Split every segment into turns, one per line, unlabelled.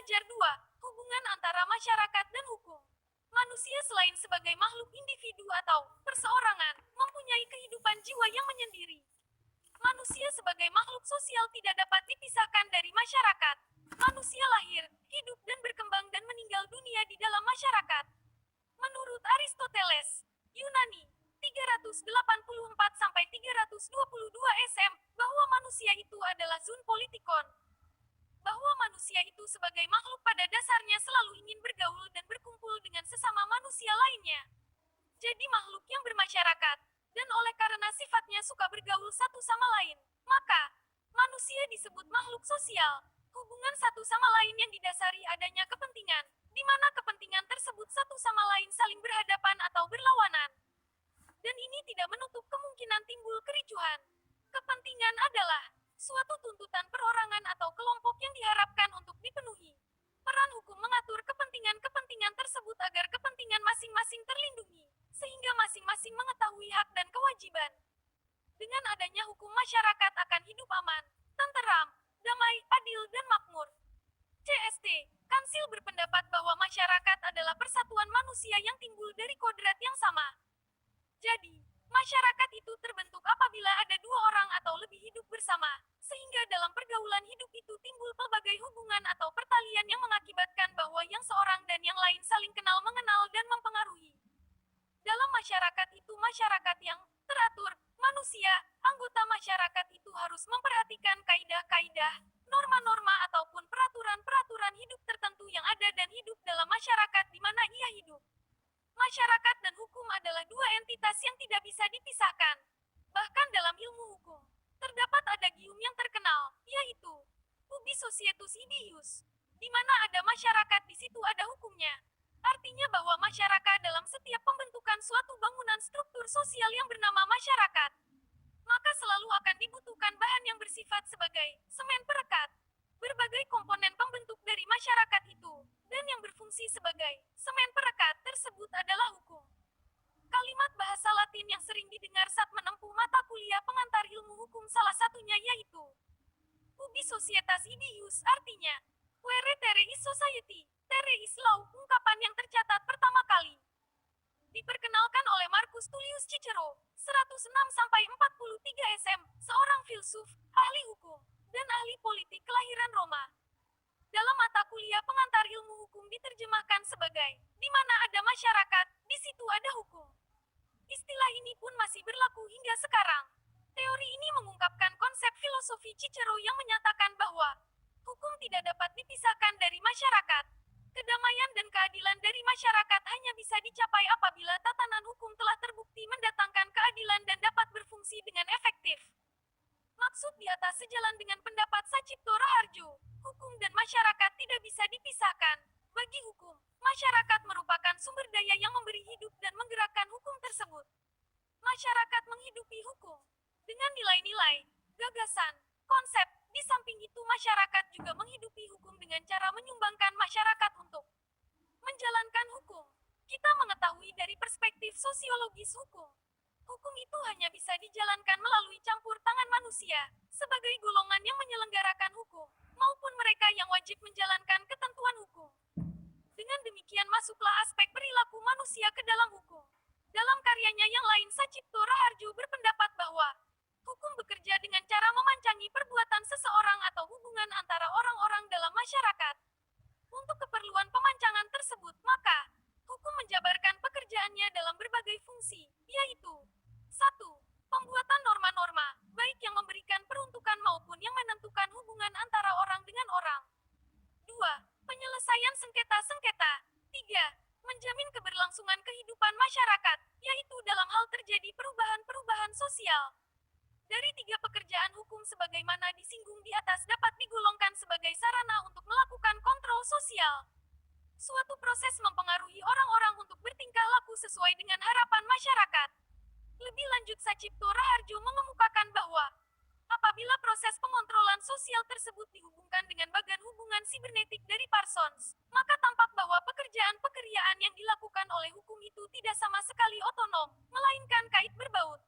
Belajar 2. Hubungan antara masyarakat dan hukum. Manusia selain sebagai makhluk individu atau perseorangan, mempunyai kehidupan jiwa yang menyendiri. Manusia sebagai makhluk sosial tidak dapat dipisahkan dari masyarakat. Manusia lahir, hidup dan berkembang dan meninggal dunia di dalam masyarakat. Menurut Aristoteles, Yunani, 384-322 SM, bahwa manusia itu adalah zoon politikon. Bahwa manusia itu sebagai makhluk pada dasarnya selalu ingin bergaul dan berkumpul dengan sesama manusia lainnya. Jadi makhluk yang bermasyarakat, dan oleh karena sifatnya suka bergaul satu sama lain, maka manusia disebut makhluk sosial. Hubungan satu sama lain yang didasari adanya kepentingan, di mana kepentingan tersebut satu sama lain saling berhadapan atau berlawanan. Dan ini tidak menutup kemungkinan timbul kericuhan. Kepentingan adalah suatu tuntutan perorangan atau kelompok yang diharapkan untuk dipenuhi. Peran hukum mengatur kepentingan-kepentingan tersebut agar kepentingan masing-masing terlindungi, sehingga masing-masing mengetahui hak dan kewajiban. Dengan adanya hukum, masyarakat akan hidup aman, tenteram, damai, adil, dan makmur. CST, Kansil berpendapat bahwa masyarakat adalah persatuan manusia yang timbul dari kodrat yang sama. Jadi, masyarakat itu terbentuk apabila ada dua orang atau lebih hidup bersama, sehingga dalam pergaulan hidup itu timbul pelbagai hubungan atau pertalian yang mengakibatkan bahwa yang seorang dan yang lain saling kenal mengenal dan mempengaruhi. Dalam masyarakat itu masyarakat yang teratur, manusia, anggota masyarakat itu harus memperhatikan kaidah-kaidah, norma-norma ataupun peraturan-peraturan hidup tertentu yang ada dan hidup dalam masyarakat di mana ia hidup. Masyarakat dan hukum adalah dua entitas yang tidak bisa dipisahkan. Bahkan dalam ilmu hukum, terdapat adagium yang terkenal, yaitu ubi societus idius, di mana ada masyarakat di situ ada hukumnya. Artinya bahwa masyarakat dalam setiap pembentukan suatu bangunan struktur sosial yang bernama masyarakat, maka selalu akan dibutuhkan bahan yang bersifat sebagai semen perekat. Berbagai komponen pembentuk dari masyarakat itu, dan yang berfungsi sebagai semen perekat tersebut adalah hukum. Kalimat bahasa Latin yang sering didengar saat menempuh mata kuliah pengantar ilmu hukum salah satunya yaitu ubi societas idius, artinya where there is society, there is law, ungkapan yang tercatat pertama kali diperkenalkan oleh Marcus Tullius Cicero, 106-43 SM, seorang filsuf, ahli hukum, dan ahli politik kelahiran Roma. Dalam mata kuliah pengantar ilmu hukum diterjemahkan sebagai, di mana ada masyarakat, di situ ada hukum. Istilah ini pun masih berlaku hingga sekarang. Teori ini mengungkapkan konsep filosofi Cicero yang menyatakan bahwa hukum tidak dapat dipisahkan dari masyarakat. Kedamaian dan keadilan dari masyarakat hanya bisa dicapai apabila tatanan hukum telah terbukti mendatangkan keadilan dan dapat berfungsi dengan efektif. Maksud di atas sejalan dengan pendapat Sacipto Raharjo, hukum dan masyarakat tidak bisa dipisahkan. Bagi hukum, masyarakat merupakan sumber daya yang memberi hidup dan menggerakkan hukum tersebut. Masyarakat menghidupi hukum dengan nilai-nilai, gagasan, konsep. Di samping itu masyarakat juga menghidupi hukum dengan cara menyumbangkan masyarakat untuk menjalankan hukum. Kita mengetahui dari perspektif sosiologis hukum. Hukum itu hanya bisa dijalankan melalui campur tangan manusia, sebagai golongan yang menyelenggarakan hukum, maupun mereka yang wajib menjalankan ketentuan hukum. Dengan demikian masuklah aspek perilaku manusia ke dalam hukum. Dalam karyanya yang lain Sacipto Raharjo berpendapat bahwa hukum bekerja dengan cara memancangi perbuatan seseorang atau hubungan antara orang-orang dalam masyarakat. Untuk keperluan pemancangan tersebut, maka hukum menjabarkan pekerjaannya dalam berbagai fungsi, yaitu 1. Pembuatan norma-norma, baik yang memberikan peruntukan maupun yang menentukan hubungan antara orang dengan orang. 2. Penyelesaian sengketa-sengketa. 3. Menjamin keberlangsungan kehidupan masyarakat, yaitu dalam hal terjadi perubahan-perubahan sosial. Dari tiga pekerjaan hukum sebagaimana disinggung di atas dapat digolongkan sebagai sarana untuk melakukan kontrol sosial. Suatu proses mempengaruhi orang-orang untuk bertingkah laku sesuai dengan harapan masyarakat. Lebih lanjut Sacipto Raharjo mengemukakan bahwa apabila proses pengontrolan sosial tersebut dihubungkan dengan bagan hubungan sibernetik dari Parsons, maka tampak bahwa pekerjaan-pekerjaan yang dilakukan oleh hukum itu tidak sama sekali otonom, melainkan kait berbaut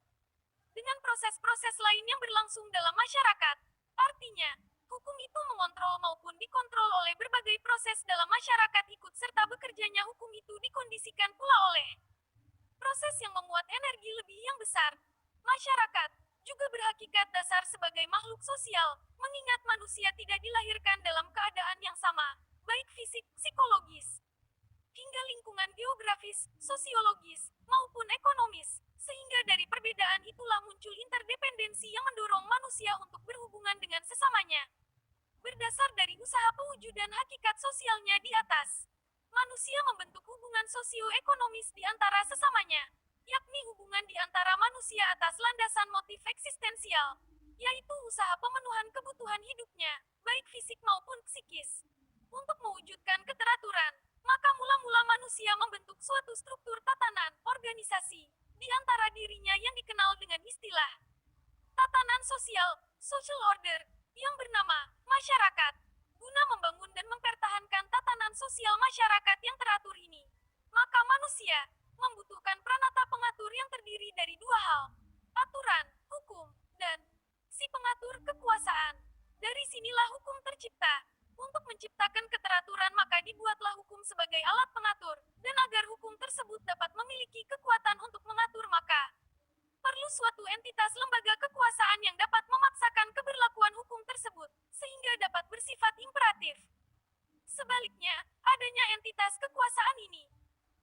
dengan proses-proses lain yang berlangsung dalam masyarakat. Artinya, hukum Hukum itu mengontrol maupun dikontrol oleh berbagai proses dalam masyarakat ikut serta bekerjanya hukum itu dikondisikan pula oleh proses yang memuat energi lebih yang besar. Masyarakat juga berhakikat dasar sebagai makhluk sosial, mengingat manusia tidak dilahirkan dalam keadaan yang sama, baik fisik, psikologis, hingga lingkungan geografis, sosiologis, maupun ekonomis. Sehingga dari perbedaan itulah muncul interdependensi yang mendorong manusia untuk berhubungan dengan sesamanya. Berdasar dari usaha pewujudan hakikat sosialnya di atas, manusia membentuk hubungan sosioekonomis di antara sesamanya, yakni hubungan di antara manusia atas landasan motif eksistensial, yaitu usaha pemenuhan kebutuhan hidupnya, baik fisik maupun psikis. Untuk mewujudkan keteraturan, maka mula-mula manusia membentuk suatu struktur tatanan, organisasi, di antara dirinya yang dikenal dengan istilah tatanan sosial, social order, yang bernama masyarakat, guna membangun dan mempertahankan tatanan sosial masyarakat yang teratur ini. Maka manusia membutuhkan pranata pengatur yang terdiri dari dua hal, aturan, hukum, dan si pengatur kekuasaan. Dari sinilah hukum tercipta. Untuk menciptakan keteraturan maka dibuatlah hukum sebagai alat pengatur, dan agar hukum tersebut dapat memiliki kekuatan untuk mengatur maka perlu suatu entitas lembaga kekuasaan yang dapat memaksakan keberlakuan hukum tersebut, sehingga dapat bersifat imperatif. Sebaliknya, adanya entitas kekuasaan ini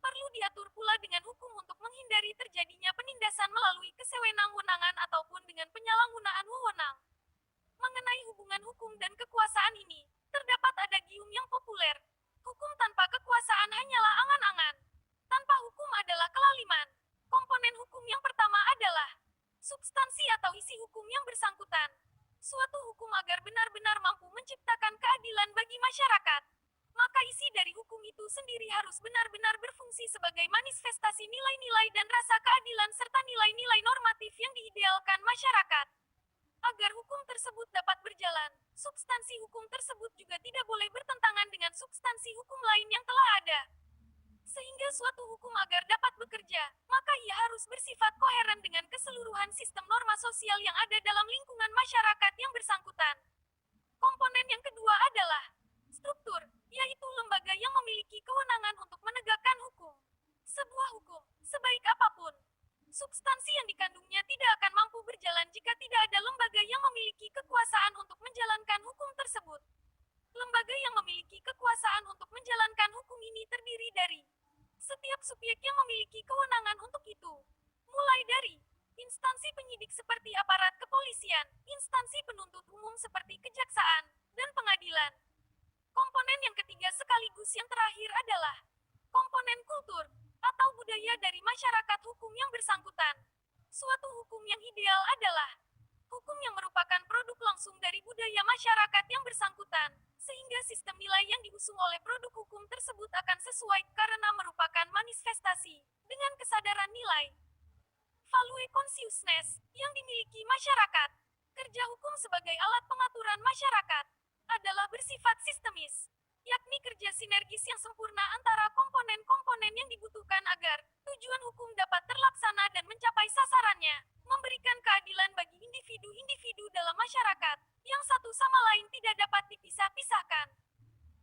perlu diatur pula dengan hukum untuk menghindari terjadinya penindasan melalui kesewenang-wenangan ataupun dengan penyalahgunaan wewenang. Mengenai hubungan hukum dan kekuasaan ini, terdapat adagium yang populer. Hukum tanpa kekuasaan hanyalah angan-angan. Tanpa hukum adalah kelaliman. Komponen hukum yang pertama adalah substansi atau isi hukum yang bersangkutan. Suatu hukum agar benar-benar mampu menciptakan keadilan bagi masyarakat, maka isi dari hukum itu sendiri harus benar-benar berfungsi sebagai manifestasi nilai-nilai dan rasa keadilan serta nilai-nilai normatif yang diidealkan masyarakat. Agar hukum tersebut dapat berjalan, substansi hukum tersebut juga tidak boleh bertentangan dengan substansi hukum lain yang telah ada. Sehingga suatu hukum agar dapat bekerja, maka ia harus bersifat koheren dengan keseluruhan sistem norma sosial yang ada dalam lingkungan masyarakat yang bersangkutan. Komponen yang kedua adalah struktur, yaitu lembaga yang memiliki kewenangan untuk menegakkan hukum. Sebuah hukum, sebaik apapun, substansi yang dikandungnya tidak akan mampu berjalan jika tidak ada lembaga yang memiliki kekuasaan untuk menjalankan hukum tersebut. Lembaga yang memiliki kekuasaan untuk menjalankan hukum ini terdiri dari setiap subjek yang memiliki kewenangan untuk itu. Mulai dari instansi penyidik seperti aparat kepolisian, instansi penuntut umum seperti kejaksaan, dan pengadilan. Komponen yang ketiga sekaligus yang terakhir adalah komponen kultur atau budaya dari masyarakat hukum yang bersangkutan. Suatu hukum yang ideal adalah hukum yang merupakan produk langsung dari budaya masyarakat yang bersangkutan, sehingga sistem nilai yang diusung oleh produk hukum tersebut akan sesuai karena merupakan manifestasi dengan kesadaran nilai value consciousness yang dimiliki masyarakat. Kerja hukum sebagai alat pengaturan masyarakat adalah bersifat sistemis, yakni kerja sinergis yang sempurna antara komponen-komponen yang dibutuhkan agar tujuan hukum dapat terlaksana dan mencapai sasarannya, memberikan keadilan bagi individu-individu dalam masyarakat, yang satu sama lain tidak dapat dipisah-pisahkan,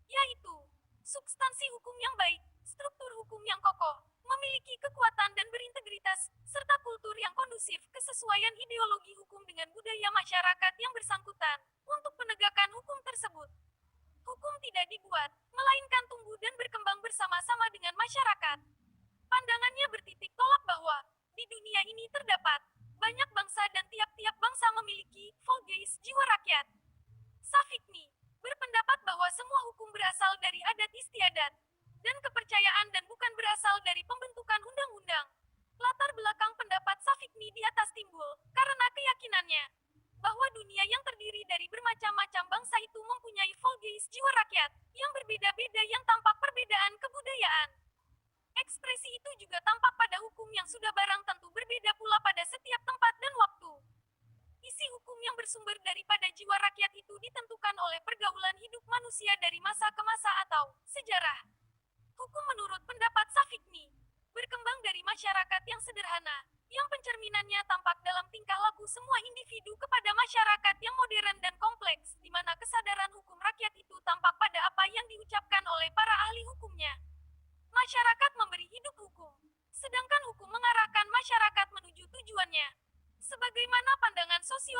yaitu substansi hukum yang baik, struktur hukum yang kokoh, memiliki kekuatan dan berintegritas, serta kultur yang kondusif kesesuaian ideologi hukum dengan budaya masyarakat yang bersangkutan. Untuk penegakan hukum tersebut, hukum tidak dibuat, melainkan tumbuh dan berkembang bersama-sama dengan masyarakat. Pandangannya bertitik tolak bahwa di dunia ini terdapat banyak bangsa dan tiap-tiap bangsa memiliki volgeis jiwa rakyat. Safikni berpendapat bahwa semua hukum berasal dari adat istiadat dan kepercayaan dan bukan berasal dari pembentukan undang-undang. Latar belakang pendapat Safikni di atas timbul karena keyakinannya bahwa dunia yang terdiri dari bermacam-macam bangsa itu mempunyai volgeis jiwa rakyat yang berbeda-beda yang tampak perbedaan kebudayaan. Ekspresi itu juga tampak pada hukum yang sudah barang tentu berbeda pula pada setiap tempat dan waktu. Isi hukum yang bersumber daripada jiwa rakyat itu ditentukan oleh pergaulan hidup manusia dari masa ke masa atau sejarah. Hukum menurut pendapat Safikni berkembang dari masyarakat yang sederhana, yang pencerminannya tampak dalam tingkah laku semua individu kepada masyarakat yang modern dan kompleks, di mana kesadaran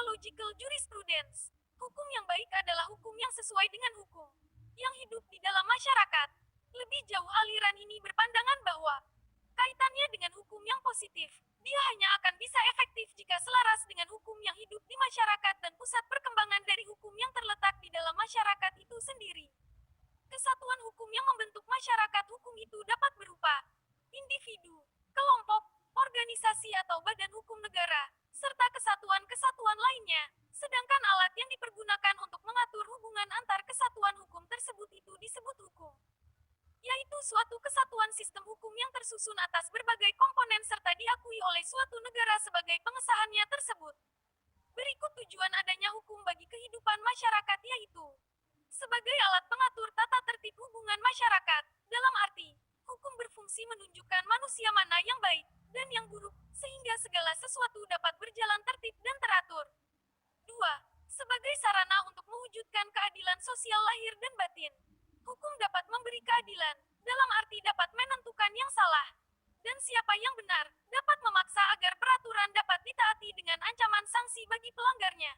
Ontological Jurisprudence. Hukum yang baik adalah hukum yang sesuai dengan hukum yang hidup di dalam masyarakat. Lebih jauh, aliran ini berpandangan bahwa kaitannya dengan hukum yang positif, dia hanya akan bisa efektif jika selaras dengan hukum yang hidup di masyarakat dan pusat perkembangan dari hukum yang terletak di dalam masyarakat itu sendiri. Kesatuan hukum yang membentuk masyarakat hukum itu dapat berupa individu, kelompok, organisasi atau badan hukum negara, serta kesatuan-kesatuan lainnya. Sedangkan alat yang dipergunakan untuk mengatur hubungan antar kesatuan hukum tersebut itu disebut hukum, yaitu suatu kesatuan sistem hukum yang tersusun atas berbagai komponen serta diakui oleh suatu negara sebagai pengesahannya tersebut. Berikut tujuan adanya hukum bagi kehidupan masyarakat, yaitu sebagai alat pengatur tata tertib hubungan masyarakat, dalam arti hukum berfungsi menunjukkan manusia mana yang baik dan yang buruk, sehingga segala sesuatu dapat berjalan tertib dan teratur. 2. Sebagai sarana untuk mewujudkan keadilan sosial lahir dan batin. Hukum dapat memberi keadilan, dalam arti dapat menentukan yang salah dan siapa yang benar, dapat memaksa agar peraturan dapat ditaati dengan ancaman sanksi bagi pelanggarnya.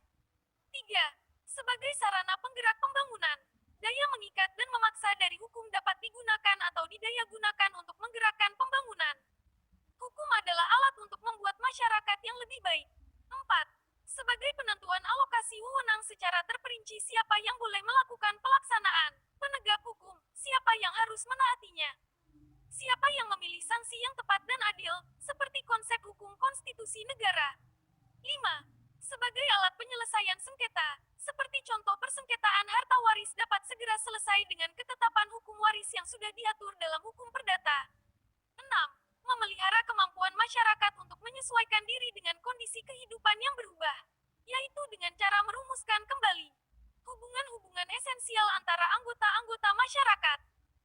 3. Sebagai sarana penggerak pembangunan. Daya mengikat dan memaksa dari hukum dapat digunakan atau didaya gunakan untuk menggerakkan pembangunan. Hukum adalah alat untuk membuat masyarakat yang lebih baik. 4. Sebagai penentuan alokasi wewenang secara terperinci, siapa yang boleh melakukan pelaksanaan, penegak hukum, siapa yang harus menaatinya, siapa yang memilih sanksi yang tepat dan adil, seperti konsep hukum konstitusi negara. 5. Sebagai alat penyelesaian sengketa, seperti contoh persengketaan harta waris dapat segera selesai dengan ketetapan hukum waris yang sudah diatur dalam hukum perdata. 6. Memelihara kemampuan masyarakat untuk menyesuaikan diri dengan kondisi kehidupan yang berubah, yaitu dengan cara merumuskan kembali hubungan-hubungan esensial antara anggota-anggota masyarakat.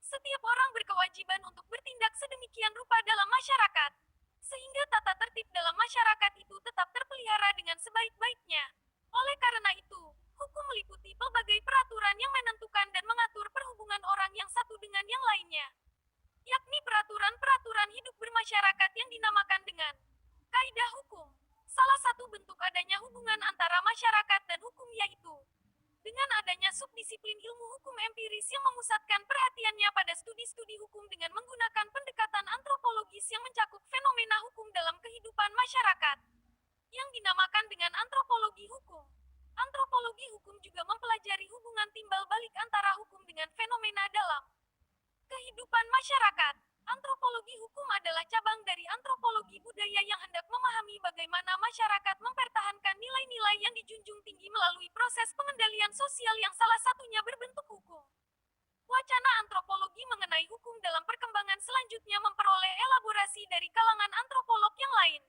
Setiap orang berkewajiban untuk bertindak sedemikian rupa dalam masyarakat, sehingga tata tertib dalam masyarakat itu tetap terpelihara dengan sebaik-baiknya. Oleh karena itu, hukum meliputi pelbagai peraturan yang menentukan dan mengatur perhubungan orang yang satu dengan yang lainnya, yakni peraturan-peraturan hidup bermasyarakat yang dinamakan dengan kaidah hukum. Salah satu bentuk adanya hubungan antara masyarakat dan hukum yaitu dengan adanya subdisiplin ilmu hukum empiris yang memusatkan perhatiannya pada studi-studi hukum dengan menggunakan pendekatan antropologis yang mencakup fenomena hukum dalam kehidupan masyarakat, yang dinamakan dengan antropologi hukum. Antropologi hukum juga mempelajari hubungan timbal balik antara hukum dengan fenomena dalam kehidupan masyarakat. Antropologi hukum adalah cabang dari antropologi budaya yang hendak memahami bagaimana masyarakat mempertahankan nilai-nilai yang dijunjung tinggi melalui proses pengendalian sosial yang salah satunya berbentuk hukum. Wacana antropologi mengenai hukum dalam perkembangan selanjutnya memperoleh elaborasi dari kalangan antropolog yang lain.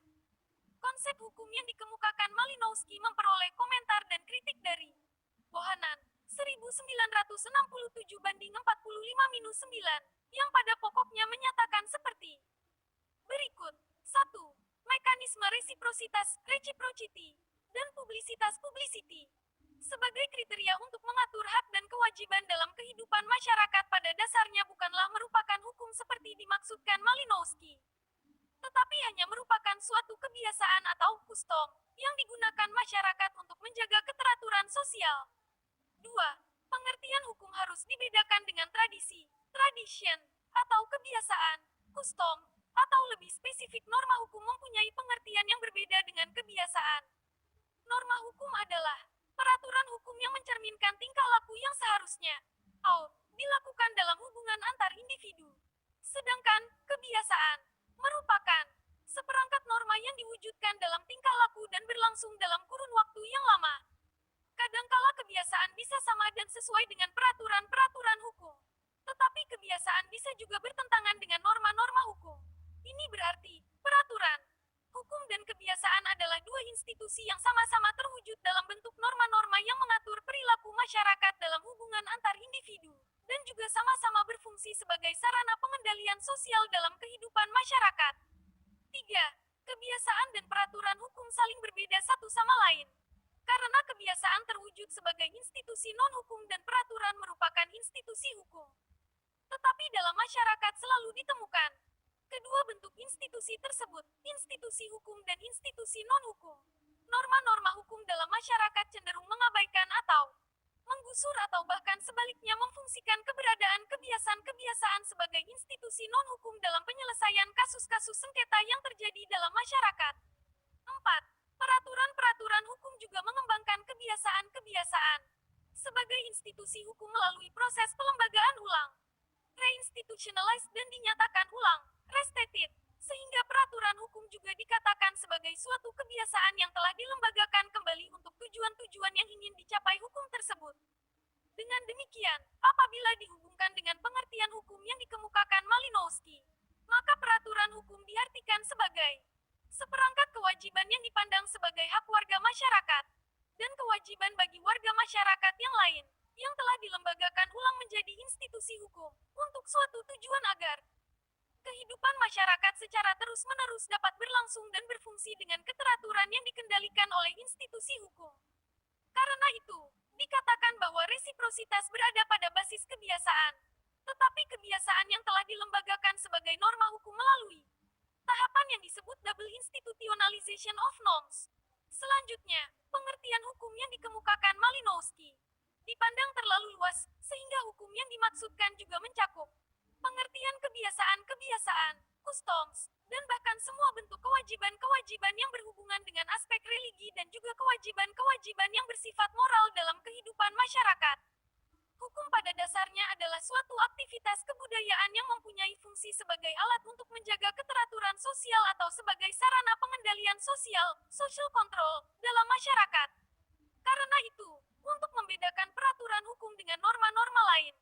Konsep hukum yang dikemukakan Malinowski memperoleh komentar dan kritik dari Bohanan, 1967-45-9, yang pada pokoknya menyatakan seperti berikut. 1. Mekanisme resiprositas, reciprocity, dan publisitas, publicity, sebagai kriteria untuk mengatur hak dan kewajiban dalam kehidupan masyarakat pada dasarnya bukanlah merupakan hukum seperti dimaksudkan Malinowski, tetapi hanya merupakan suatu kebiasaan atau kustom yang digunakan masyarakat untuk menjaga keteraturan sosial. 2. Pengertian hukum harus dibedakan dengan tradisi, tradition, atau kebiasaan, kustom, atau lebih spesifik norma hukum mempunyai pengertian yang berbeda dengan kebiasaan. Norma hukum adalah peraturan hukum yang mencerminkan tingkah laku yang seharusnya dilakukan dalam hubungan antar individu. Sedangkan kebiasaan merupakan seperangkat norma yang diwujudkan dalam tingkah laku dan berlangsung dalam kurun waktu yang lama. Kadangkala kebiasaan bisa sama dan sesuai dengan peraturan-peraturan hukum, tetapi kebiasaan bisa juga bertentangan dengan norma-norma hukum. Ini berarti, peraturan, hukum dan kebiasaan adalah dua institusi yang sama-sama terwujud dalam bentuk norma-norma yang mengatur perilaku masyarakat dalam hubungan antar individu, dan juga sama-sama berfungsi sebagai sarana pengendalian sosial dalam kehidupan masyarakat. 3. Kebiasaan dan peraturan hukum saling berbeda satu sama lain. Karena kebiasaan terwujud sebagai institusi non-hukum dan peraturan merupakan institusi hukum. Tetapi dalam masyarakat selalu ditemukan kedua bentuk institusi tersebut, institusi hukum dan institusi non-hukum. Norma-norma hukum dalam masyarakat menggusur atau bahkan sebaliknya memfungsikan keberadaan kebiasaan-kebiasaan sebagai institusi non-hukum dalam penyelesaian kasus-kasus sengketa yang terjadi dalam masyarakat. 4. Peraturan-peraturan hukum juga mengembangkan kebiasaan-kebiasaan sebagai institusi hukum melalui proses pelembagaan ulang, reinstitutionalized dan dinyatakan ulang, restated, sehingga peraturan hukum juga dikatakan sebagai suatu kebiasaan yang telah dilembagakan kembali untuk tujuan-tujuan yang ingin dicapai hukum tersebut. Dengan demikian, apabila dihubungkan dengan pengertian hukum yang dikemukakan Malinowski, maka peraturan hukum diartikan sebagai seperangkat kewajiban yang dipandang sebagai hak warga masyarakat, dan kewajiban bagi warga masyarakat yang lain, yang telah dilembagakan ulang menjadi institusi hukum, untuk suatu tujuan agar kehidupan masyarakat secara terus-menerus dapat berlangsung dan berfungsi dengan keteraturan yang dikendalikan oleh institusi hukum. Karena itu, dikatakan bahwa resiprositas berada pada basis kebiasaan, tetapi kebiasaan yang telah dilembagakan sebagai norma hukum melalui tahapan yang disebut double institutionalization of norms. Selanjutnya, pengertian hukum yang dikemukakan Malinowski dipandang terlalu luas, sehingga hukum yang dimaksudkan juga mencakup pengertian kebiasaan-kebiasaan, customs, dan bahkan semua bentuk kewajiban-kewajiban yang berhubungan dengan aspek religi dan juga kewajiban-kewajiban yang bersifat moral dalam kehidupan masyarakat. Hukum pada dasarnya adalah suatu aktivitas kebudayaan yang mempunyai fungsi sebagai alat untuk menjaga keteraturan sosial atau sebagai sarana pengendalian sosial, social control, dalam masyarakat. Karena itu, untuk membedakan peraturan hukum dengan norma-norma lain,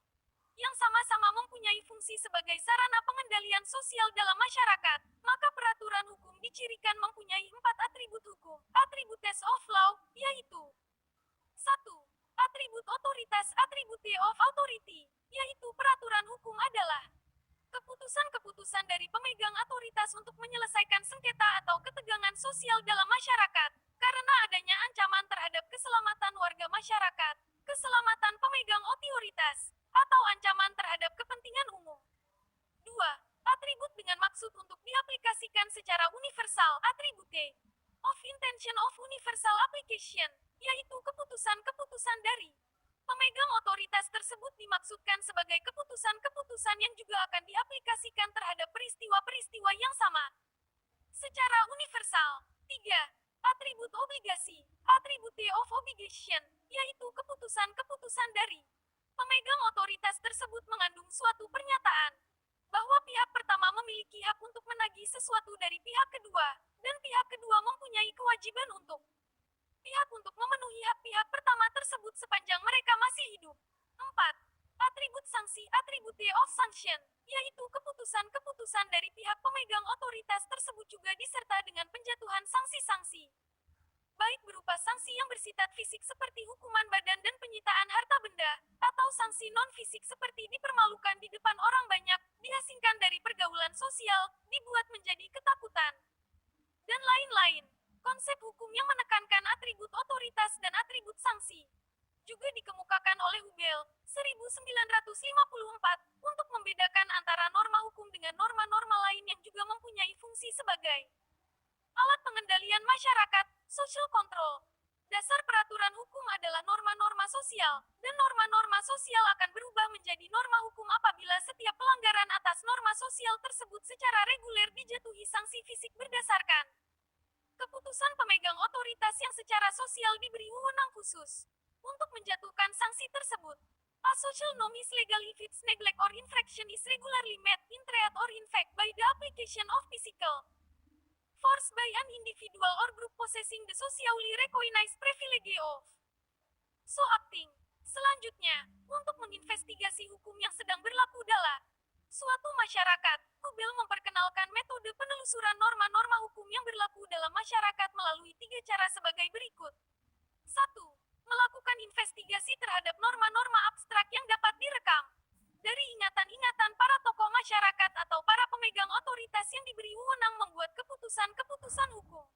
yang sama-sama mempunyai fungsi sebagai sarana pengendalian sosial dalam masyarakat, maka peraturan hukum dicirikan mempunyai 4 atribut hukum, attributes of law, yaitu 1. Atribut otoritas, attribute of authority, yaitu peraturan hukum adalah keputusan-keputusan dari pemegang otoritas untuk menyelesaikan sengketa atau ketegangan sosial dalam masyarakat, karena adanya ancaman terhadap keselamatan warga masyarakat, keselamatan pemegang otoritas, atau ancaman terhadap kepentingan umum. 2. Atribut dengan maksud untuk diaplikasikan secara universal, attribute of intention of universal application, yaitu keputusan-keputusan dari pemegang otoritas tersebut dimaksudkan sebagai keputusan-keputusan yang juga akan diaplikasikan terhadap peristiwa-peristiwa yang sama secara universal. 3. Atribut obligasi, attribute of obligation, yaitu keputusan-keputusan dari pemegang otoritas tersebut mengandung suatu pernyataan bahwa pihak pertama memiliki hak untuk menagih sesuatu dari pihak kedua, dan pihak kedua mempunyai kewajiban untuk memenuhi hak pihak pertama tersebut sepanjang mereka masih hidup. 4. Atribut sanksi, attribute of sanction, yaitu keputusan-keputusan dari pihak pemegang otoritas tersebut juga diserta dengan penjatuhan sanksi-sanksi, baik berupa sanksi yang bersifat fisik seperti hukuman badan dan penyitaan harta benda, atau sanksi non-fisik seperti dipermalukan di depan orang banyak, diasingkan dari pergaulan sosial, dibuat menjadi ketakutan, dan lain-lain. Konsep hukum yang menekankan atribut otoritas dan atribut sanksi juga dikemukakan oleh Hubel, 1954, untuk membedakan antara norma hukum dengan norma-norma lain yang juga mempunyai fungsi sebagai alat pengendalian masyarakat, social control. Dasar peraturan hukum adalah norma-norma sosial, dan norma-norma sosial akan berubah menjadi norma hukum apabila setiap pelanggaran atas norma sosial tersebut secara reguler dijatuhi sanksi fisik berdasarkan keputusan pemegang otoritas yang secara sosial diberi wewenang khusus untuk menjatuhkan sanksi tersebut. A social norm is legal if its neglect or infraction is regularly met in threat or in fact by the application of physical force by an individual or group possessing the socially recognized privilege of so acting. Selanjutnya, untuk menginvestigasi hukum yang sedang berlaku dalam suatu masyarakat, Hubel memperkenalkan metode penelusuran norma-norma hukum yang berlaku dalam masyarakat melalui 3 cara sebagai berikut. 1. Melakukan investigasi terhadap norma-norma abstrak yang dapat direkam dari ingatan-ingatan para tokoh masyarakat atau para pemegang otoritas yang diberi wewenang membuat keputusan-keputusan hukum.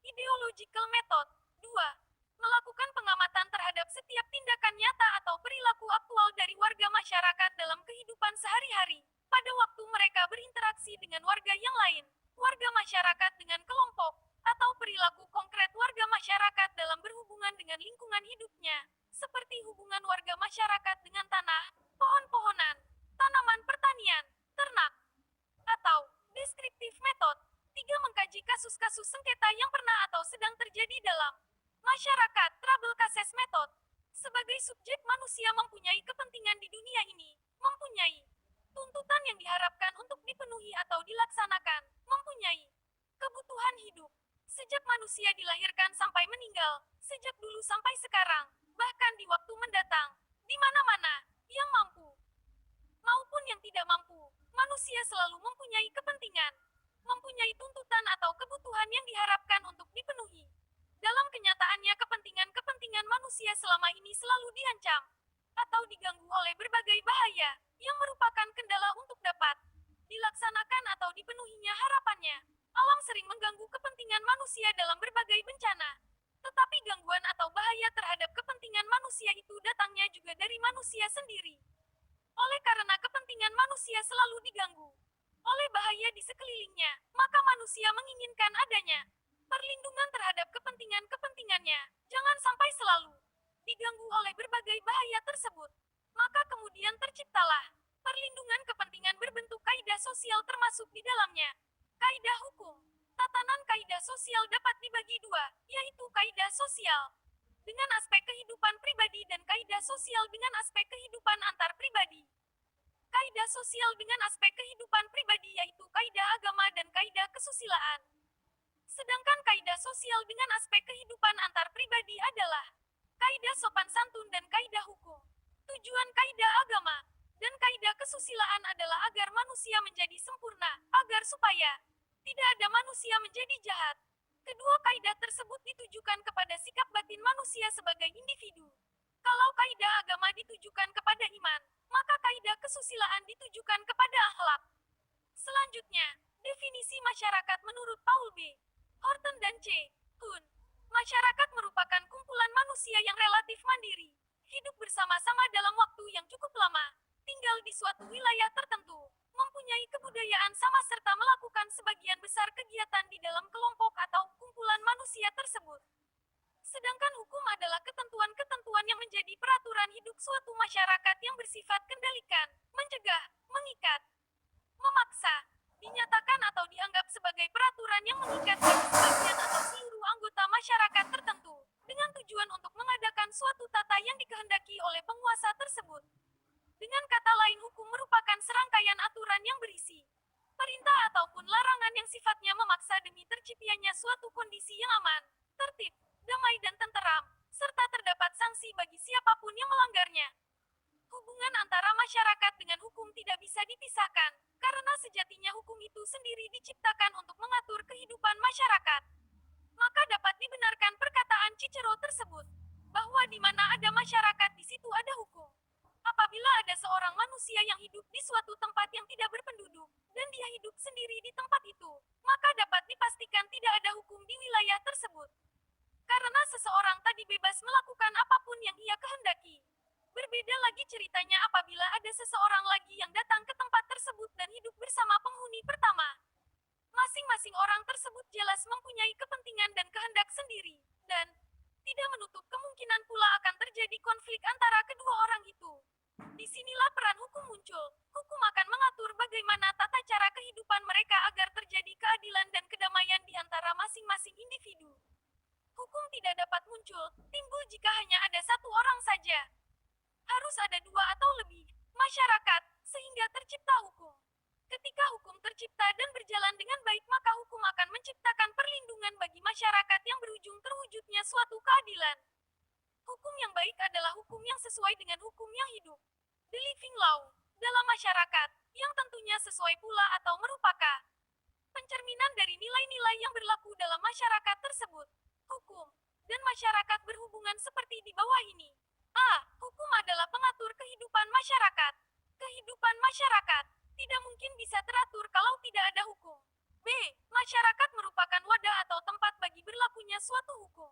Ideological method. 2. Melakukan pengamatan terhadap setiap tindakan nyata atau perilaku aktual dari warga masyarakat dalam kehidupan sehari-hari, pada waktu mereka berinteraksi dengan warga yang lain, warga masyarakat dengan kelompok, atau perilaku konkret warga masyarakat dalam berhubungan dengan lingkungan hidupnya, seperti hubungan warga masyarakat dengan tanah, pohon-pohonan, tanaman pertanian, ternak, atau deskriptif method. 3. Mengkaji kasus-kasus sengketa yang pernah atau sedang terjadi dalam masyarakat. Trouble cases method. Sebagai subjek, manusia mempunyai kepentingan di dunia ini, mempunyai tuntutan yang diharapkan untuk dipenuhi atau dilaksanakan, mempunyai kebutuhan hidup. Sejak manusia dilahirkan sampai meninggal, sejak dulu sampai sekarang, bahkan di waktu mendatang, di mana-mana, yang mampu maupun yang tidak mampu, manusia selalu mempunyai kepentingan, mempunyai tuntutan atau kebutuhan yang diharapkan untuk dipenuhi. Dalam kenyataannya, kepentingan-kepentingan manusia selama ini selalu diancam atau diganggu oleh berbagai bahaya yang merupakan kendala untuk dapat dilaksanakan atau dipenuhinya harapannya. Alam sering mengganggu kepentingan manusia dalam berbagai bencana. Tetapi gangguan atau bahaya terhadap kepentingan manusia itu datangnya juga dari manusia sendiri. Oleh karena kepentingan manusia selalu diganggu oleh bahaya di sekelilingnya, maka manusia menginginkan adanya perlindungan terhadap kepentingan-kepentingannya. Jangan sampai selalu diganggu oleh berbagai bahaya tersebut. Maka kemudian terciptalah perlindungan kepentingan berbentuk kaidah sosial, termasuk di dalamnya kaidah hukum. Tatanan kaidah sosial dapat dibagi dua, yaitu kaidah sosial dengan aspek kehidupan pribadi dan kaidah sosial dengan aspek kehidupan antar pribadi. Kaidah sosial dengan aspek kehidupan pribadi yaitu kaidah agama dan kaidah kesusilaan. Sedangkan kaidah sosial dengan aspek kehidupan antar pribadi adalah kaidah sopan santun dan kaidah hukum. Tujuan kaidah agama dan kaidah kesusilaan adalah agar manusia menjadi sempurna, agar supaya tidak ada manusia menjadi jahat. Kedua kaidah tersebut ditujukan kepada sikap batin manusia sebagai individu. Kalau kaidah agama ditujukan kepada iman, maka kaidah kesusilaan ditujukan kepada akhlak. Selanjutnya, definisi masyarakat menurut Paul B. Horton dan C. Kuhn. Masyarakat merupakan kumpulan manusia yang relatif mandiri, hidup bersama-sama dalam waktu yang cukup lama, tinggal di suatu wilayah tertentu, mempunyai kebudayaan sama serta melakukan sebagian besar kegiatan di dalam kelompok atau kumpulan manusia tersebut. Sedangkan hukum adalah ketentuan-ketentuan yang menjadi peraturan hidup suatu masyarakat yang bersifat kendalikan, mencegah, mengikat, memaksa, dinyatakan atau dianggap sebagai peraturan yang mengikat bagi sebagian atau seluruh anggota masyarakat tertentu, dengan tujuan untuk mengadakan suatu tata yang dikehendaki oleh penguasa tersebut. Dengan kata lain, hukum merupakan serangkaian aturan yang berisi perintah ataupun larangan yang sifatnya memaksa demi terciptanya suatu kondisi yang aman, tertib, damai dan tenteram, serta terdapat sanksi bagi siapapun yang melanggarnya. Hubungan antara masyarakat dengan hukum tidak bisa dipisahkan, karena sejatinya hukum itu sendiri diciptakan untuk mengatur kehidupan masyarakat. Maka dapat dibenarkan perkataan Cicero tersebut, bahwa di mana ada masyarakat, di situ ada hukum. Apabila ada seorang manusia yang hidup di suatu tempat yang tidak berpenduduk, dan dia hidup sendiri di tempat itu, maka dapat dipastikan tidak ada hukum di wilayah tersebut. Karena seseorang tadi bebas melakukan apapun yang ia kehendaki. Berbeda lagi ceritanya apabila ada seseorang lagi yang datang ke tempat tersebut dan hidup bersama penghuni pertama. Masing-masing orang tersebut jelas mempunyai kepentingan dan kehendak sendiri, dan tidak menutup kemungkinan pula akan terjadi konflik antara kedua orang itu. Disinilah peran hukum muncul. Hukum akan mengatur bagaimana tata cara kehidupan mereka agar terjadi keadilan dan kedamaian di antara masing-masing individu. Hukum tidak dapat muncul, timbul jika hanya ada satu orang saja. Harus ada dua atau lebih masyarakat, sehingga tercipta hukum. Ketika hukum tercipta dan berjalan dengan baik, maka hukum akan menciptakan perlindungan bagi masyarakat yang berujung terwujudnya suatu keadilan. Hukum yang baik adalah hukum yang sesuai dengan hukum yang hidup. The living law dalam masyarakat, yang tentunya sesuai pula atau merupakan pencerminan dari nilai-nilai yang berlaku dalam masyarakat tersebut. Hukum dan masyarakat berhubungan seperti di bawah ini. A. Hukum adalah pengatur kehidupan masyarakat. Kehidupan masyarakat tidak mungkin bisa teratur kalau tidak ada hukum. B. Masyarakat merupakan wadah atau tempat bagi berlakunya suatu hukum.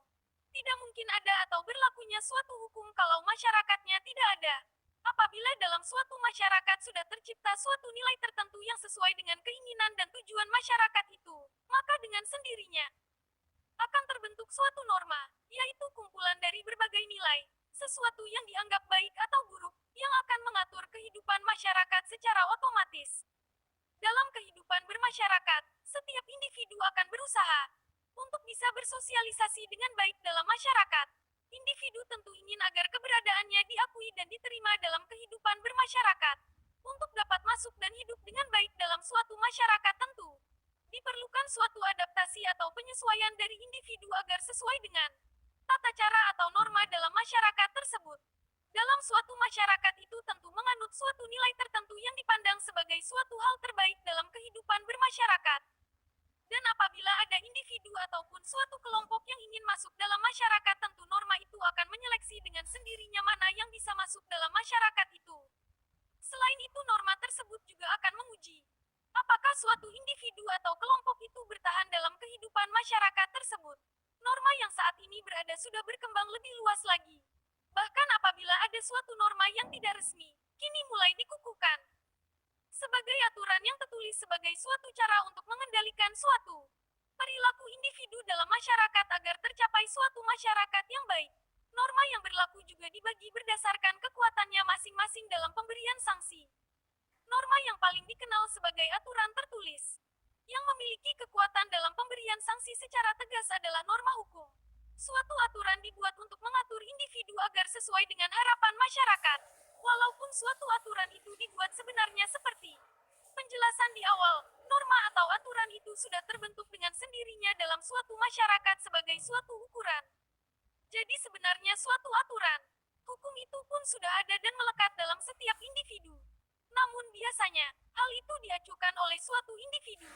Tidak mungkin ada atau berlakunya suatu hukum kalau masyarakatnya tidak ada. Apabila dalam suatu masyarakat sudah tercipta suatu nilai tertentu yang sesuai dengan keinginan dan tujuan masyarakat itu, maka dengan sendirinya akan terbentuk suatu norma, yaitu kumpulan dari berbagai nilai, sesuatu yang dianggap baik atau buruk, yang akan mengatur kehidupan masyarakat secara otomatis. Dalam kehidupan bermasyarakat, setiap individu akan berusaha untuk bisa bersosialisasi dengan baik dalam masyarakat. Individu tentu ingin agar keberadaannya diakui dan diterima dalam kehidupan bermasyarakat. Untuk dapat masuk dan hidup dengan baik dalam suatu masyarakat tentu, diperlukan suatu adaptasi atau penyesuaian dari individu agar sesuai dengan tata cara atau norma dalam masyarakat tersebut. Dalam suatu masyarakat itu tentu menganut suatu nilai tertentu yang dipandang sebagai suatu hal terbaik dalam kehidupan bermasyarakat. Dan apabila ada individu ataupun suatu kelompok yang ingin masuk dalam masyarakat, tentu norma itu akan menyeleksi dengan sendirinya mana yang bisa masuk dalam masyarakat itu. Selain itu, norma tersebut juga akan menguji apakah suatu individu atau kelompok itu bertahan dalam kehidupan masyarakat tersebut. Norma yang saat ini berada sudah berkembang lebih luas lagi. Bahkan apabila ada suatu norma yang tidak resmi, kini mulai dikukuhkan sebagai aturan yang tertulis sebagai suatu cara untuk mengendalikan suatu perilaku individu dalam masyarakat agar tercapai suatu masyarakat yang baik. Norma yang berlaku juga dibagi berdasarkan kekuatannya masing-masing dalam pemberian sanksi. Norma yang paling dikenal sebagai aturan tertulis, yang memiliki kekuatan dalam pemberian sanksi secara tegas adalah norma hukum. Suatu aturan dibuat untuk mengatur individu agar sesuai dengan harapan masyarakat. Walaupun suatu aturan itu dibuat sebenarnya seperti penjelasan di awal, norma atau aturan itu sudah terbentuk dengan sendirinya dalam suatu masyarakat sebagai suatu ukuran. Jadi sebenarnya suatu aturan, hukum itu pun sudah ada dan melekat dalam setiap individu. Namun biasanya, hal itu diajukan oleh suatu individu.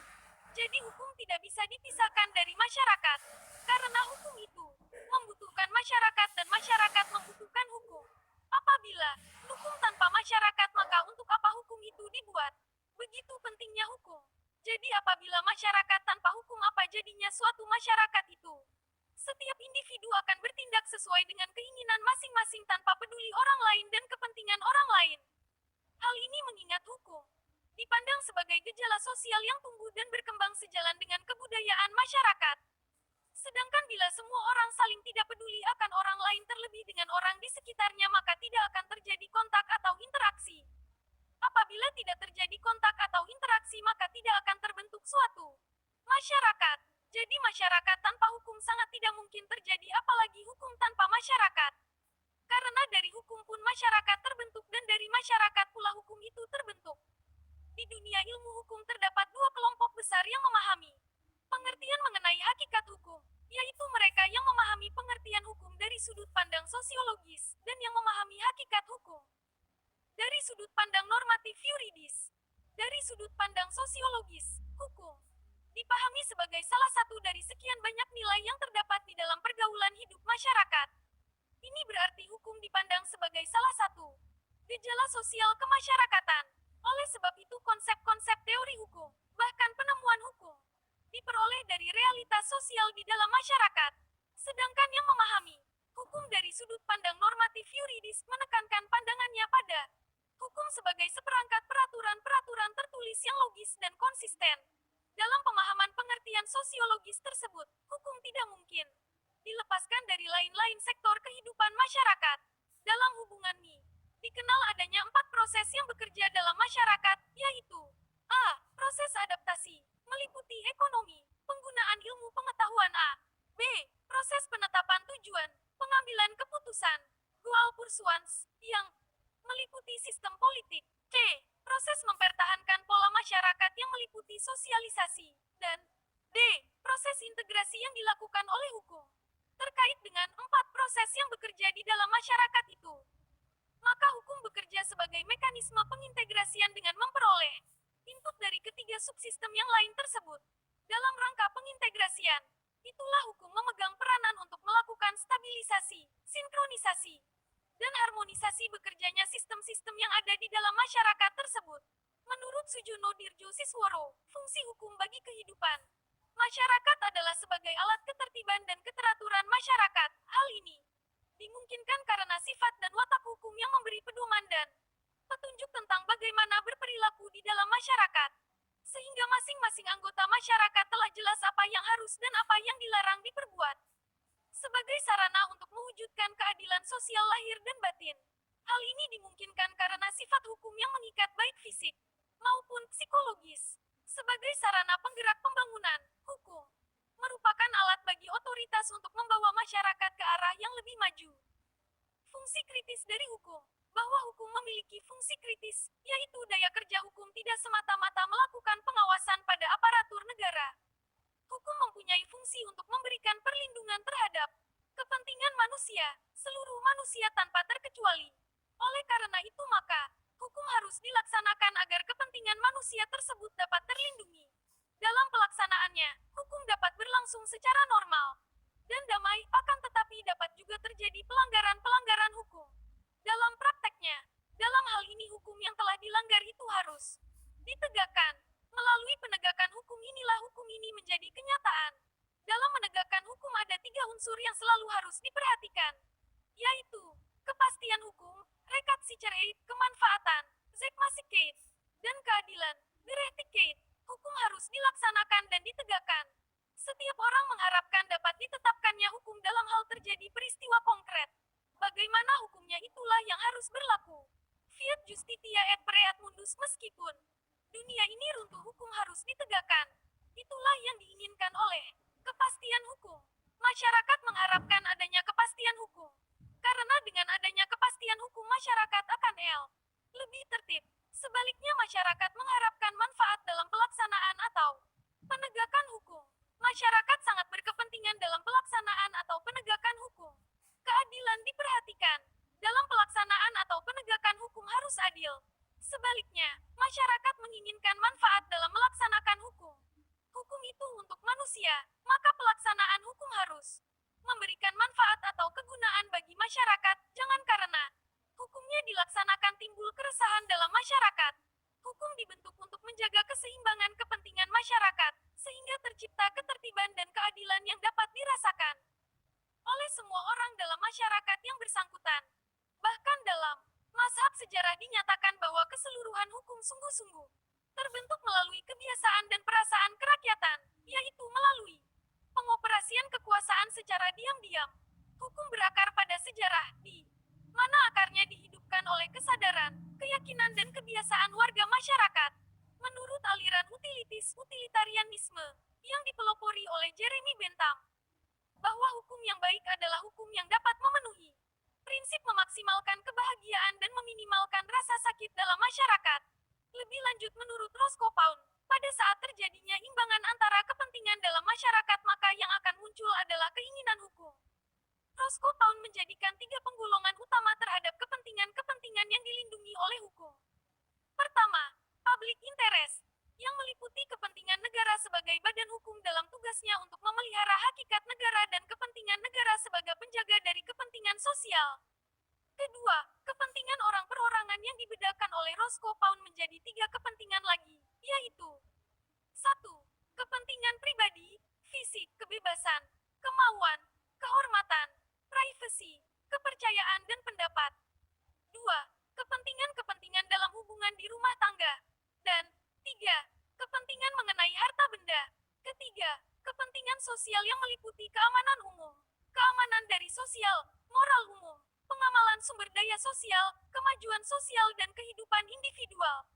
Jadi hukum tidak bisa dipisahkan dari masyarakat. Karena hukum itu membutuhkan masyarakat dan masyarakat membutuhkan hukum. Apabila hukum tanpa masyarakat, maka untuk apa hukum itu dibuat? Begitu pentingnya hukum. Jadi apabila masyarakat tanpa hukum, apa jadinya suatu masyarakat itu? Setiap individu akan bertindak sesuai dengan keinginan masing-masing tanpa peduli orang lain dan kepentingan orang lain. Hal ini mengingat hukum dipandang sebagai gejala sosial yang tumbuh dan berkembang sejalan dengan kebudayaan masyarakat. Sedangkan bila semua orang saling tidak peduli akan orang lain terlebih dengan orang di sekitarnya, maka tidak akan terjadi kontak atau interaksi. Apabila tidak terjadi kontak atau interaksi, maka tidak akan terbentuk suatu masyarakat. Jadi masyarakat tanpa hukum sangat tidak mungkin terjadi, apalagi hukum tanpa masyarakat. Karena dari hukum pun masyarakat terbentuk dan dari masyarakat pula hukum itu terbentuk. Di dunia ilmu hukum terdapat dua kelompok besar yang memahami pengertian mengenai hakikat hukum, yaitu mereka yang memahami pengertian hukum dari sudut pandang sosiologis, dan yang memahami hakikat hukum dari sudut pandang normatif yuridis. Dari sudut pandang sosiologis, hukum dipahami sebagai salah satu dari sekian banyak nilai yang terdapat di dalam pergaulan hidup masyarakat. Ini berarti hukum dipandang sebagai salah satu gejala sosial kemasyarakatan. Oleh sebab itu konsep-konsep teori hukum, bahkan penemuan hukum, diperoleh dari realitas sosial di dalam masyarakat. Sedangkan yang memahami hukum dari sudut pandang normatif yuridis menekankan pandangannya pada hukum sebagai seperangkat peraturan-peraturan tertulis yang logis dan konsisten. Dalam pemahaman pengertian sosiologis tersebut, hukum tidak mungkin dilepaskan dari lain-lain sektor kehidupan masyarakat. Dalam hubungan ini, dikenal adanya 4 proses yang bekerja dalam masyarakat, yaitu A. Proses adaptasi, meliputi ekonomi, penggunaan ilmu pengetahuan. A. B. Proses penetapan tujuan, pengambilan keputusan, goal pursuance, yang meliputi sistem politik. C. Proses mempertahankan pola masyarakat yang meliputi sosialisasi. Dan D. Proses integrasi yang dilakukan oleh hukum. Terkait dengan 4 proses yang bekerja di dalam masyarakat itu, maka hukum bekerja sebagai mekanisme pengintegrasian dengan memperoleh input dari ketiga subsistem yang lain tersebut. Dalam rangka pengintegrasian, itulah hukum memegang peranan untuk melakukan stabilisasi, sinkronisasi, dan harmonisasi bekerjanya sistem-sistem yang ada di dalam masyarakat tersebut. Menurut Sujono Dirjo-Sisworo, fungsi hukum bagi kehidupan masyarakat adalah sebagai alat ketertiban dan keteraturan masyarakat. Hal ini dimungkinkan karena sifat dan watak hukum yang memberi pedoman dan petunjuk tentang bagaimana berperilaku di dalam masyarakat. Sehingga masing-masing anggota masyarakat telah jelas apa yang harus dan apa yang dilarang diperbuat. Sebagai sarana untuk mewujudkan mewujudkan keadilan sosial lahir dan batin. Hal ini dimungkinkan karena sifat hukum yang mengikat baik fisik maupun psikologis. Sebagai sarana penggerak pembangunan, hukum merupakan alat bagi otoritas untuk membawa masyarakat ke arah yang lebih maju. Fungsi kritis dari hukum, bahwa hukum memiliki fungsi kritis, yaitu daya kerja hukum tidak semata-mata melakukan pengawasan pada aparatur negara. Hukum mempunyai fungsi untuk memberikan perlindungan terhadap kepentingan manusia, seluruh manusia tanpa terkecuali. Oleh karena itu maka, hukum harus dilaksanakan agar kepentingan manusia tersebut dapat terlindungi. Dalam pelaksanaannya, hukum dapat berlangsung secara normal dan damai, akan tetapi dapat juga terjadi pelanggaran-pelanggaran hukum. Dalam prakteknya, dalam hal ini hukum yang telah dilanggar itu harus ditegakkan. Melalui penegakan hukum inilah hukum ini menjadi kenyataan. Dalam menegakkan hukum ada 3 unsur yang selalu harus diperhatikan, yaitu kepastian hukum, rekat sicereit, kemanfaatan, zekmasikkeit, dan keadilan, gerechtigkeit. Hukum harus dilaksanakan dan ditegakkan. Setiap orang mengharapkan dapat ditetapkannya hukum dalam hal terjadi peristiwa konkret. Bagaimana hukumnya itulah yang harus berlaku. Fiat justitia et preat mundus, meskipun dunia ini runtuh, hukum harus ditegakkan. Itulah yang diinginkan oleh kepastian hukum. Masyarakat mengharapkan adanya kepastian hukum. Karena dengan adanya kepastian hukum masyarakat akan lebih tertib. Sebaliknya masyarakat mengharapkan manfaat dalam pelaksanaan atau penegakan hukum. Masyarakat sangat berkepentingan dalam pelaksanaan atau penegakan hukum. Keadilan diperhatikan. Dalam pelaksanaan atau penegakan hukum harus adil. Sebaliknya, masyarakat menginginkan manfaat dalam melaksanakan hukum. Hukum itu untuk manusia, maka pelaksanaan hukum harus memberikan manfaat atau kegunaan bagi masyarakat, jangan karena hukumnya dilaksanakan timbul keresahan dalam masyarakat. Hukum dibentuk untuk menjaga keseimbangan kepentingan masyarakat, sehingga tercipta ketertiban dan keadilan yang dapat dirasakan oleh semua orang dalam masyarakat yang bersangkutan. Bahkan dalam mazhab sejarah dinyatakan bahwa keseluruhan hukum sungguh-sungguh terbentuk melalui kebiasaan dan perasaan kerakyatan, yaitu melalui pengoperasian kekuasaan secara diam-diam. Hukum berakar pada sejarah, di mana akarnya dihidupkan oleh kesadaran, keyakinan dan kebiasaan warga masyarakat. Menurut aliran utilitarianisme, yang dipelopori oleh Jeremy Bentham, bahwa hukum yang baik adalah hukum yang dapat memenuhi prinsip memaksimalkan kebahagiaan dan meminimalkan rasa sakit dalam masyarakat. Lebih lanjut menurut Roscoe Pound, pada saat terjadinya imbangan antara kepentingan dalam masyarakat maka yang akan muncul adalah keinginan hukum. Roscoe Pound menjadikan 3 penggolongan utama terhadap kepentingan-kepentingan yang dilindungi oleh hukum. Pertama, public interest, yang meliputi kepentingan negara sebagai badan hukum dalam tugasnya untuk memelihara hakikat negara dan kepentingan negara sebagai penjaga dari kepentingan sosial. Kedua, kepentingan orang perorangan yang dibedakan oleh Roscoe Pound menjadi 3 kepentingan lagi, yaitu 1. Kepentingan pribadi, fisik, kebebasan, kemauan, kehormatan, privasi, kepercayaan dan pendapat. 2. Kepentingan-kepentingan dalam hubungan di rumah tangga. Dan 3. Kepentingan mengenai harta benda. Ketiga, kepentingan sosial yang meliputi keamanan umum, keamanan dari sosial, moral umum, pengamalan sumber daya sosial, kemajuan sosial dan kehidupan individual.